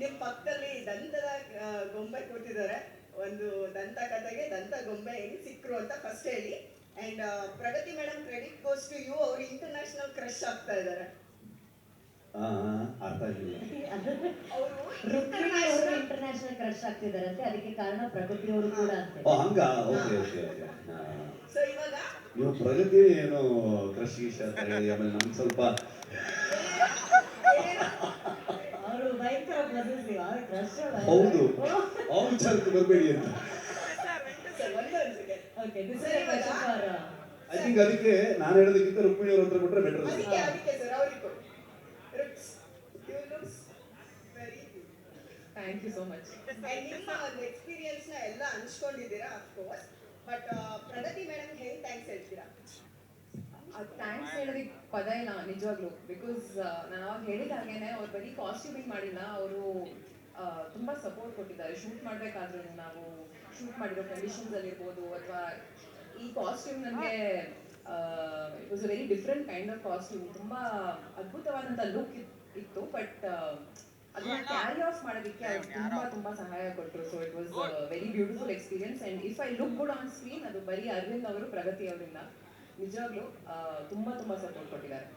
ನಿಮ್ ಪಕ್ಕದಲ್ಲಿ ದಂತದ ಗೊಂಬೆ ಕೂತಿದ್ದಾರೆ. ಒಂದು ದಂತ ಕಥೆಗೆ ದಂತ ಗೊಂಬೆ ಹೆಂಗ್ ಸಿಕ್ರು ಅಂತ ಫಸ್ಟ್ ಹೇಳಿ. And Pragati madam credit goes to you. ಅವ್ರು ಇಂಟರ್ನ್ಯಾಷನಲ್ ಕ್ರಶ್ ಆಗ್ತಾ ಇದ್ದಾರೆ. ಅರ್ಥ ಆಗಿಲ್ಲ. ಅವರು ಇಂಟರ್ನ್ಯಾಷನಲ್ ಕ್ರಶ್ ಆಗ್ತಿದಾರಂತೆ, ಅದಕ್ಕೆ ಕಾರಣ ಪ್ರಗತಿ ಅವರು ಕೂಡ ಅಂತ. ಹಂಗ ಓಕೆ ಓಕೆ ಓಕೆ. ಸೊ ಇವಾಗ ನೀವು ಪ್ರಗತಿ ಏನೋ ಕ್ರಶ್ ಗೀಶ್ ಅಂತ ಹೇಳಿ ಆಮೇಲೆ ನಮ್ಗೆ ಸ್ವಲ್ಪ ಅವರು ಭಯಂಕರ ಪ್ರಸಿದ್ಧಿ, ಅವ್ರ ಕ್ರಶ್. ಹೌದು ಆ ವಿಚಾರಕ್ಕೆ ಬರಬೇಡಿ ಅಂತ. ಐ ಥಿಂಕ್ ಅದಕ್ಕೆ ನಾನು ಹೇಳೋದಕ್ಕಿಂತ ರುಕ್ಮಿಣಿ ಅವ್ರ ಹತ್ರ ಕೊಟ್ಟರೆ ಬೆಟರ್. ಅದಕ್ಕೆ ಸರ್ ಅವ್ರಿಗೆ ಕೊಡಿ. You looks very good. Thank you so much. ನಿಮ್ಮ ಒಂದು ಎಕ್ಸ್ಪೀರಿಯನ್ಸ್ ನ ಎಲ್ಲ ಹಂಚ್ಕೊಂಡಿದ್ದೀರಾ of course. But Pragati madam ಹೆಂಗ್ ಥ್ಯಾಂಕ್ಸ್ ಹೇಳ್ತೀರಾ? ಥ್ಯಾಂಕ್ಸ್ ಹೇಳೋದಕ್ಕೆ ಪದ ಇಲ್ಲ ನಿಜವಾಗ್ಲೂ. ಬಿಕಾಸ್ ನಾನು ಅವಾಗ ಹೇಳಿದ ಹಾಗೇನೆ ಅವ್ರು ಬರೀ ಕಾಸ್ಟ್ಯೂಮಿಂಗ್ ಮಾಡಿಲ್ಲ, ಅವರು ತುಂಬಾ ಸಪೋರ್ಟ್ ಕೊಟ್ಟಿದ್ದಾರೆ. ಶೂಟ್ ಮಾಡ್ಬೇಕಾದ್ರೂ ನಾವು ಶೂಟ್ ಮಾಡಿರೋ ಕಂಡೀಷನ್ಸ್ ಅಲ್ಲಿ ಇರ್ಬೋದು, ಅಥವಾ ಈ ಕಾಸ್ಟ್ಯೂಮ್ ನನಗೆ it was a very different kind of costume. ತುಂಬಾ ಅದ್ಭುತವಾದಂಥ ಲುಕ್ ಇತ್ತು, ಬಟ್ ಅದನ್ನ ಕ್ಯಾರಿ ಆಫ್ ಮಾಡೋದಕ್ಕೆ ಅವ್ರು ತುಂಬಾ ಸಹಾಯ ಕೊಟ್ಟರು. So it was very beautiful experience. And if I look good on screen, ಅದು ಬರೀ ಅರವಿಂದ್ ಅವರು, ಪ್ರಗತಿ ಅವರಿಂದ ನಿಜವಾಗ್ಲೂ ತುಂಬಾ ಸಪೋರ್ಟ್ ಕೊಟ್ಟಿದ್ದಾರೆ.